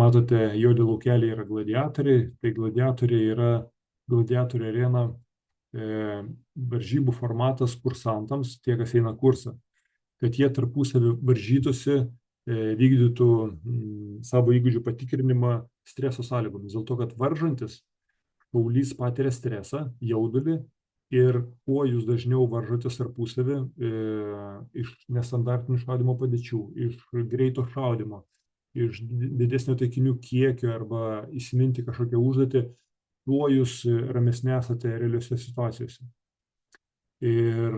Matote, juodi laukeliai yra gladiatoriai. Tai gladiatoriai yra gladiatorių arena varžybų formatas kursantams, tie, kas eina kursą, kad jie tarpusavį varžytųsi, vykdytų savo įgūdžių patikrinimą streso sąlygomis. Dėl to, kad varžantis šaulys patiria stresą, jaudulį ir kuo jūs dažniau varžotės tarpusavį iš nestandartinių šaudymo padėčių, iš greito šaudymo, iš didesnio taikinių kiekio arba įsiminti kažkokią užduotį, tuo jūs ramesni esate realiuose situacijose. Ir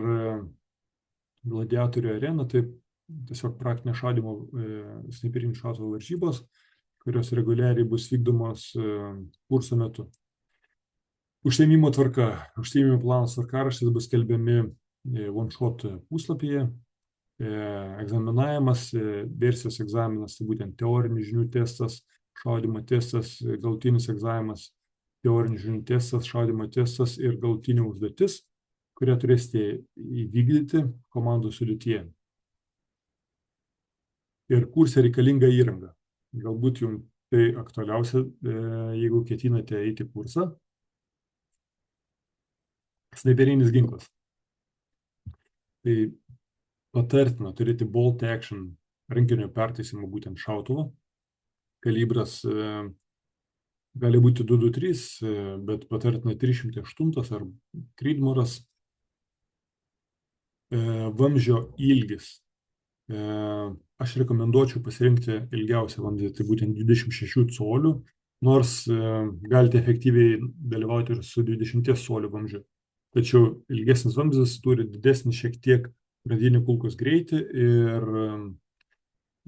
gladiatorių arena, tai tiesiog praktinio šaudymo snaiperinių šautuvo varžybos, kurios reguliariai bus vykdomos kurso metu. Užsiėmimo tvarka. Užsiėmimo planas tvarkaraštis bus skelbiami OneShot puslapyje. Egzaminavimas, versijos egzaminas, tai būtent teorinių žinių testas, šaudymo testas, galutinis egzaminas, teorinių žinių testas, šaudymo testas ir galutinė užduotis, kurią turėsite įvykdyti komandų sudėtyje. Ir kurse reikalinga įranga. Galbūt jums tai aktualiausia, jeigu ketinate eiti kursą. Snaiperinis ginklas. Tai patartina turėti bolt action rankinio pertaisimo būtent šautuvo. Kalibras gali būti 223, bet patartina 308 ar Creedmoras. Vamzdžio ilgis. Aš rekomenduočiau pasirinkti ilgiausią vamzdį, tai būtent 26 colių, nors galite efektyviai dalyvauti ir su 20 colių vamzdžiu. Tačiau ilgesnis vamzdis turi didesnį šiek tiek pradinį kulkos greitį ir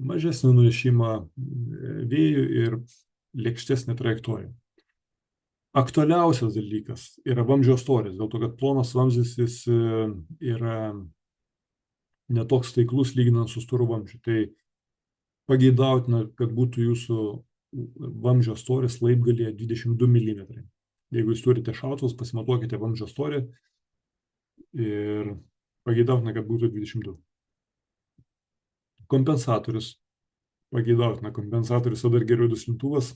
mažesnį nunešimą vėjų ir lėkštesnę trajektoriją. Aktualiausias dalykas yra vamzdžio storis, dėl to, kad plonas vamzdis jis yra netoks taiklus lyginant su storu vamzdžiu. Tai pageidautina, kad būtų jūsų vamzdžio storis laibgalyje 22 mm. Jeigu jūs turite šautuvus, pasimatuokite vamzdžio storį ir pageidautina, kad būtų 22. Kompensatorius. Pageidautina kompensatorius, o dar geriau duslintuvas,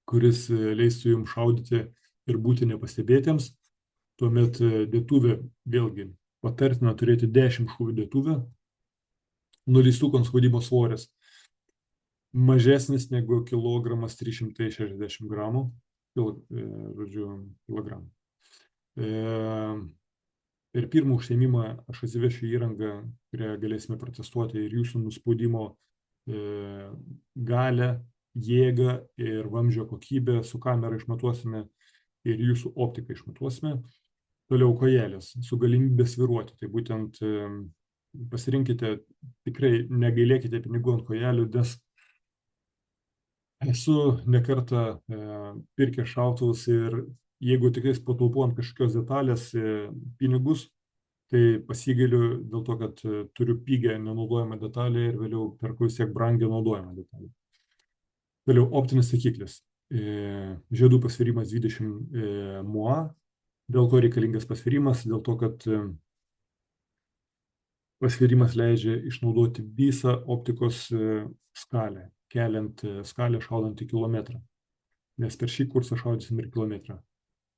kuris leistų jums šaudyti ir būti nepastebėtiems. Tuomet dėtuvė, vėlgi, patartina turėti 10 šūvių dėtuvę. Nuleistų spaudimo svoris mažesnis negu 1,360 gramų, kilogramų. Per pirmą užsiėmimą aš atsivešiu įrangą, kurią galėsime protestuoti ir jūsų nuspaudimo galę, jėgą ir vamzdžio kokybę su kamera išmatuosime ir jūsų optiką išmatuosime. Toliau kojelės su galimybė sviruoti. Tai būtent pasirinkite, tikrai negailėkite pinigų ant kojelių, nes esu nekartą pirkęs šautuvus ir jeigu tikrai pataupuojant kažkokios detalės pinigus, tai pasigailiu dėl to, kad turiu pigią nenaudojamą detalę ir vėliau perku vis tiek brangią naudojamą detalę. Toliau optinis taikiklis. Žiedų pasvirimas 20 MOA. Dėl ko reikalingas pasvirimas? Dėl to, kad pasvirimas leidžia išnaudoti visą optikos skalę, keliant skalę šaudant į kilometrą. Nes per šį kursą šaudysim ir kilometrą.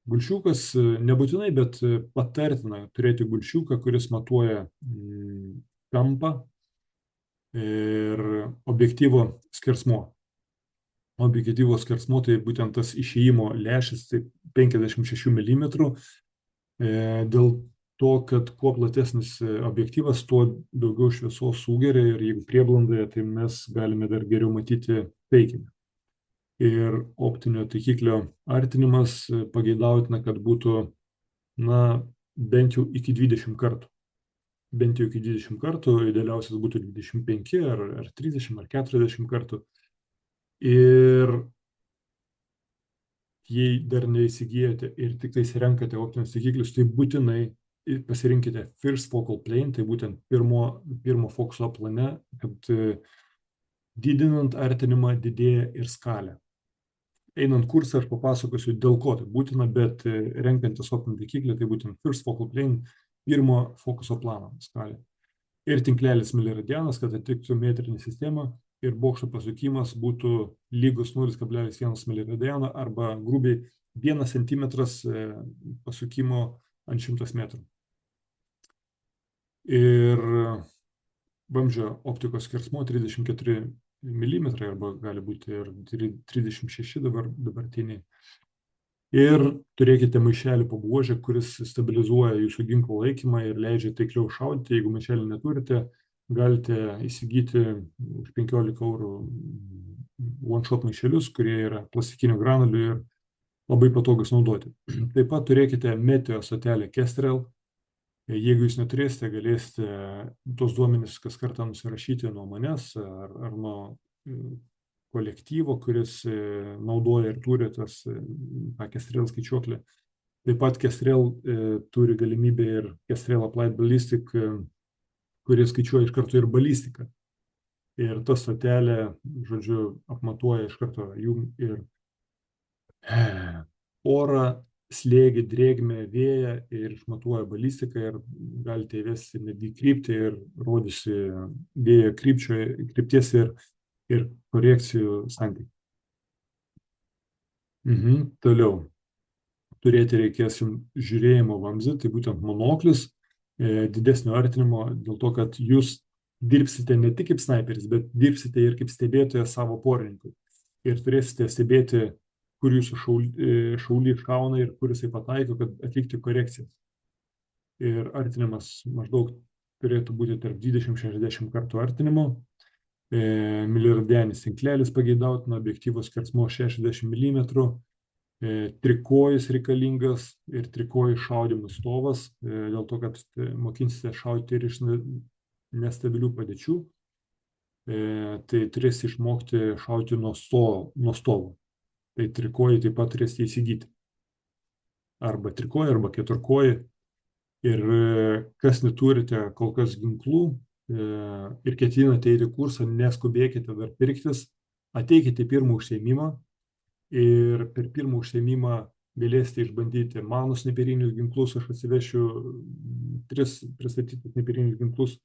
Gulšiukas nebūtinai, bet patartina turėti gulšiuką, kuris matuoja kampą ir objektyvo skersmuo. Objektyvo skersmuo tai būtent tas išėjimo lęšis, tai 56 mm. Dėl to, kad kuo platesnis objektyvas, tuo daugiau šviesos sugeria ir jeigu prieblandoje, tai mes galime dar geriau matyti taikinį. Ir optinio taikiklio artinimas pageidautina, kad būtų, bent jau iki 20 kartų. Bent jau iki 20 kartų, idealiausias būtų 25 ar 30 ar 40 kartų. Ir jei dar neįsigijote ir tik tais renkate optinius taikiklius, tai būtinai pasirinkite First Focal Plane, tai būtent pirmo fokuso plane, kad didinant artinimą didėja ir skalė. Einant kursą aš papasakosiu, dėl ko tai būtina, bet renkantis optinį taikiklį, tai būtent First Focal Plane, pirmo fokuso plano skalė. Ir tinklelis miliradianas, kad atitiktų metrinį sistemą ir bokšto pasukimas būtų lygus 0,1 miliradiano arba grubiai 1 cm pasukimo ant 100 metrų. Ir vamzdžio optikos skersmuo 34 mm arba gali būti ir 36 dabartiniai. Ir turėkite maišelį po buožę, kuris stabilizuoja jūsų ginklo laikymą ir leidžia taikliau šaudyti. Jeigu maišelį neturite, galite įsigyti už 15 eurų one-shot maišelius, kurie yra plastikinių granulių ir labai patogus naudoti. Taip pat turėkite meteo stotelę Kestrel. Jeigu jūs neturėsite, galėsite tos duomenys kas kartą nusirašyti nuo manęs ar nuo kolektyvo, kuris naudoja ir turi tą Kestrel skaičiuoklį. Taip pat Kestrel turi galimybę ir Kestrel Applied Ballistic, kurie skaičiuoja iš karto ir balistiką. Ir ta stotelė, žodžiu, apmatuoja iš karto jum ir orą, slėgį, drėgmę, vėją ir išmatuoja balistiką ir galite įvesti netgi kryptį ir rodysi vėjo krypties ir korekcijų santykį. Toliau. Turėti reikės jums žiūrėjimo vamzdį, tai būtent monoklis, didesnio artinimo, dėl to, kad jūs dirbsite ne tik kaip sniperis, bet dirbsite ir kaip stebėtojas savo porininkui. Ir turėsite stebėti, kur jūsų šaulys šauna ir kur jisai pataiko, kad atlikti korekcijas. Ir artinimas maždaug turėtų būti tarp 20-60 kartų artinimo. Miliradianis tinklelis pageidautina, objektyvos skersmuo 60 mm. Trikojis reikalingas ir trikojų šaudymų stovas, dėl to, kad mokinsite šaudyti ir iš nestabilių padėčių. Tai turėsite išmokti šaudyti nuo stovo. Tai trikojai taip pat turėsite įsigyti. arba trikojį, arba keturkojį. Ir kas neturite kol kas ginklų ir ketinate eiti į kursą, neskubėkite dar pirktis, ateikite į pirmą užsiėmimą ir per pirmą užsiėmimą galėsite išbandyti mano snaiperinius ginklus. Aš atsivešiu 3 pristatytus snaiperinius ginklus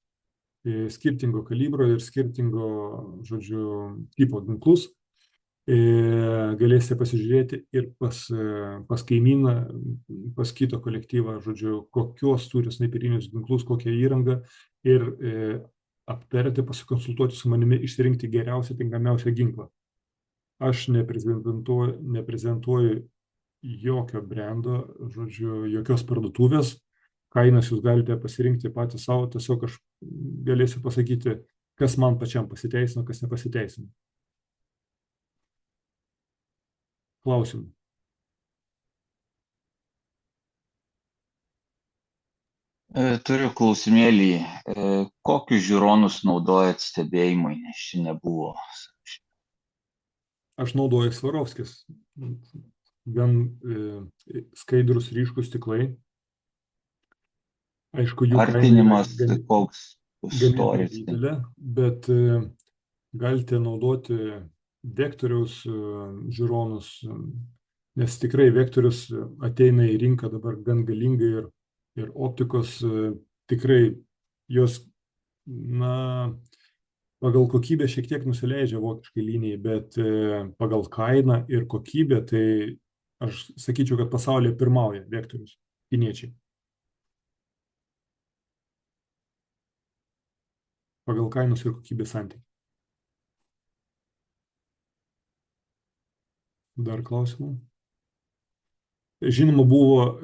skirtingo kalibro ir skirtingo, žodžiu, tipo ginklus. Galėsite pasižiūrėti ir pas kaimyną, pas kito kolektyvą, žodžiu, kokios turi snaiperinius ginklus, kokią įrangą ir aptarti, pasikonsultuoti su manimi, išsirinkti geriausią, tinkamiausią ginklą. Aš neprezentuoju jokio brendo, žodžiu, jokios parduotuvės. Kainas jūs galite pasirinkti patys savo, tiesiog aš galėsiu pasakyti, kas man pačiam pasiteisino, kas nepasiteisino. Klausimų. Turiu klausimėlį. Kokius žiūronus naudojat stebėjimui, nes čia nebuvo? Aš naudoju Svarovskis. Gan skaidrus, ryškus stiklai. Aišku, jų Artinimas koks ganėtinai storis. didelė, bet galite naudoti vektoriaus žiūronus, nes tikrai vektorius ateina į rinką dabar gan galingai ir optikos tikrai jos, pagal kokybę šiek tiek nusileidžia vokiškai linijai, bet pagal kainą ir kokybę, tai aš sakyčiau, kad pasaulyje pirmauja vektorius, kiniečiai. Pagal kainos ir kokybės santykį. Dar klausimų? Žinoma, buvo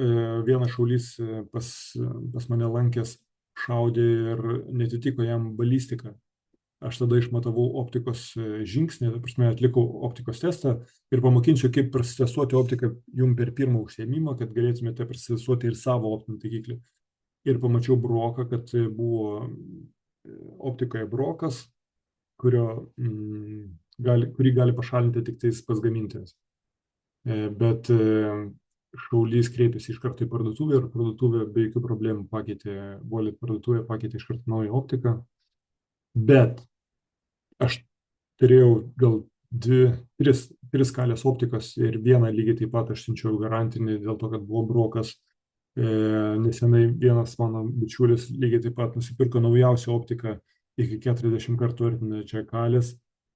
vienas šaulys pas mane lankęs, šaudė ir netitiko jam balistika. Aš tada išmatavau optikos žingsnį, atlikau optikos testą ir pamokinsiu, kaip prasitestuoti optiką jums per pirmą užsiėmimą, kad galėtumėte prasitestuoti ir savo optinį taikiklį. Ir pamačiau broką, kad buvo optikoje brokas, kurį gali pašalinti tik tais pas gamintojas. Bet šaulys kreipėsi iš karto į parduotuvę ir parduotuvė be jokių problemų pakeitė, Volit parduotuvė pakeitė iš karto naują optiką. Bet aš turėjau gal 3 skalės optikas ir vieną lygiai taip pat aš siunčiau garantinį dėl to, kad buvo brokas. Nesenai vienas mano bičiulis lygiai taip pat nusipirko naujausią optiką iki 40 kartų artinančią kalės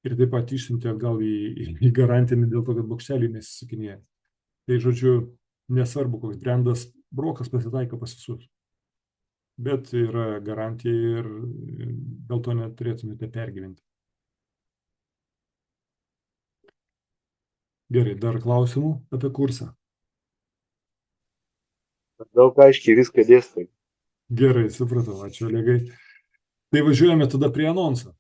ir taip pat išsiuntė atgal į garantinį dėl to, kad bokšteliai nesisukinėja. Tai žodžiu, nesvarbu koks brendas, brokas pasitaiko pas visus. Bet yra garantija ir dėl to neturėtumėte pergyventi. Gerai, dar klausimų apie kursą? Daug aiškiai viską dėstai. Gerai, supratau, ačiū Olegai. Tai važiuojame tada prie anonso.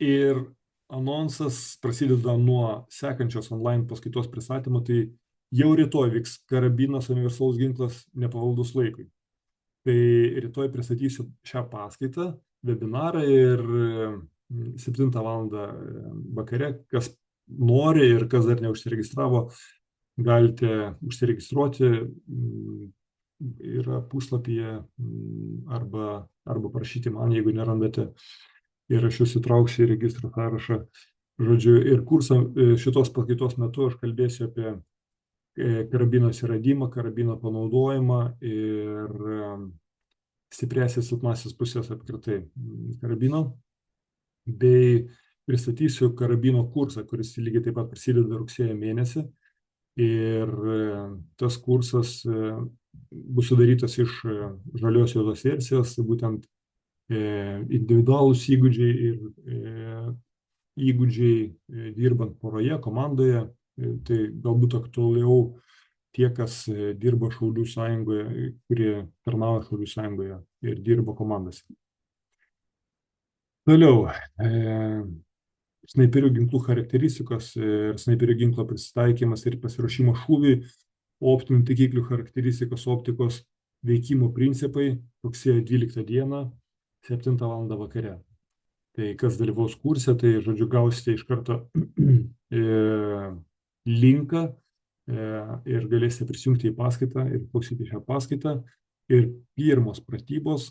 Ir anonsas prasideda nuo sekančios online paskaitos pristatymo, tai jau rytoj vyks karabinas universalus ginklas nepavaldus laikui. Tai rytoj pristatysiu šią paskaitą, webinarą ir 7 valandą vakare, kas nori ir kas dar neužsiregistravo, galite užsiregistruoti, yra puslapyje arba parašyti man, jeigu nerandate, ir aš jūs įtrauksiu į registrų sąrašą. Žodžiu, ir kursą šitos paskaitos metu aš kalbėsiu apie karabino atsiradimą, karabino panaudojimą ir stipriąsias silpnąsias pusės apskritai karabino, bei pristatysiu karabino kursą, kuris lygiai taip pat prasideda rugsėjo mėnesį. Ir tas kursas bus sudarytas iš žaliosios versijos, būtent individualūs įgūdžiai ir įgūdžiai dirbant poroje, komandoje. Tai galbūt aktualiau tie, kas dirba Šaulių sąjungoje, kurie tarnauja Šaulių sąjungoje ir dirba komandose. Toliau, snaiperių ginklų charakteristikos ir snaiperių ginklo prisitaikymas ir pasiruošimo šūviui, optinių taikiklių charakteristikos, optikos veikimo principai, rugsėjo 12 dieną, 7 valandą vakare. Tai kas dalyvaus kurse, tai žodžiu gausite iš karto linką ir galėsite prisijungti į paskaitą ir klausyti šią paskaitą. Ir pirmos pratybos,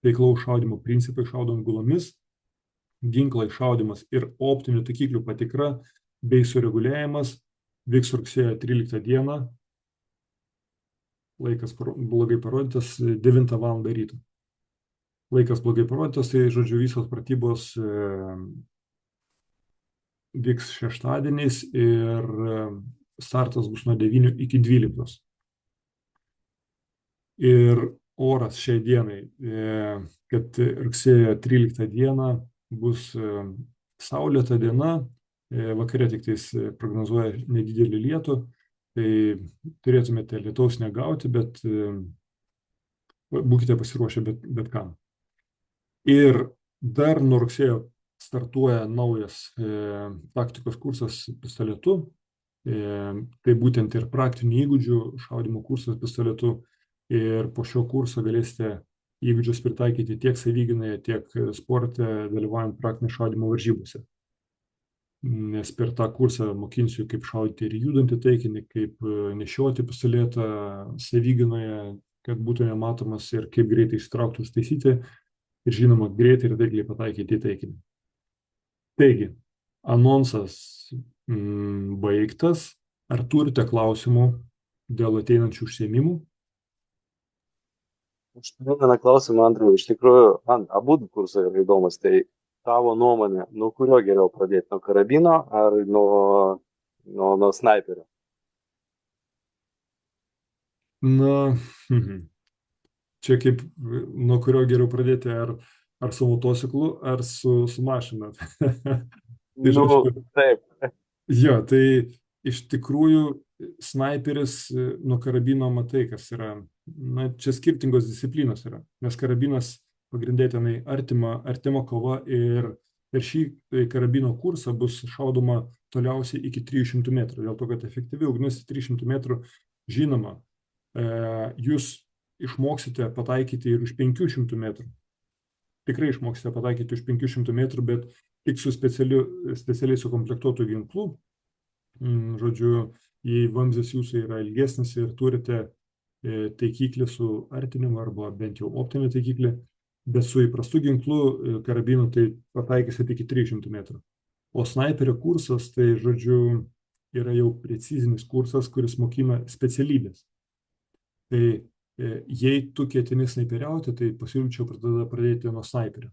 veiklaus šaudimo principai šaudant gulomis, ginklai šaudimas ir optinių taikiklių patikra bei sureguliavimas vyks rugsėjo 13 dieną. Laikas blogai parodytas 9 val. Ryto. Laikas blogai parodytas, tai žodžiu visos pratybos vyks šeštadieniais ir startas bus nuo 9 iki 12. Ir oras šiai dienai, kad rugsėjo 13 dieną bus saulėta diena, vakare tik tais prognozuoja nedidelį lietų, tai turėtumėte lietaus negauti, bet būkite pasiruošę bet kam. Ir dar nuo rugsėjo startuoja naujas taktikos kursas pistoletu, tai būtent ir praktinių įgūdžių šaudimo kursas pistoletu, ir po šio kurso galėsite įgūdžius pritaikyti tiek savigynai, tiek sporte, dalyvaujant praktinio šaudimo varžybose. Nes per tą kursą mokinsiu, kaip šaudyti ir judantį taikinį, kaip nešioti pistoletą savigynoje, kad būtų nematomas ir kaip greitai ištraukti, užtaisyti ir žinoma, greitai ir taikliai pataikyti į taikinį. Taigi, anonsas baigtas. Ar turite klausimų dėl ateinančių užsiėmimų? Aš turiu vieną klausimą, Andriau. Iš tikrųjų, man abu kursai yra įdomus. Tai tavo nuomonė, nuo kurio geriau pradėti? Nuo karabino ar nuo snaiperio? Na, čia kaip nuo kurio geriau pradėti, ar su motociklu, ar su mašina. Taip. Jo, tai iš tikrųjų snaiperis nuo karabino matai, kas yra. Na, čia skirtingos disciplinos yra, nes karabinas pagrindė tenai artima kova ir per šį karabino kursą bus šaudoma toliausiai iki 300 metrų, dėl to, kad efektyvi ugnis 300 metrų, žinoma, jūs išmoksite pataikyti ir už 500 metrų. Tikrai išmoksite pataikyti už 500 metrų, bet tik su specialiai sukomplektuotų ginklų. Žodžiu, jei vamzdis jūsų yra ilgesnis ir turite taikiklį su artinimu arba bent jau optinį taikiklį, bet su įprastu ginklu karabinu tai pataikysite iki 300 metrų. O snaiperio kursas, tai žodžiu, yra jau precizinis kursas, kuris mokina specialybės. Tai jei tu ketini snaiperiauti, tai pasiūlyčiau tada pradėti nuo snaiperio.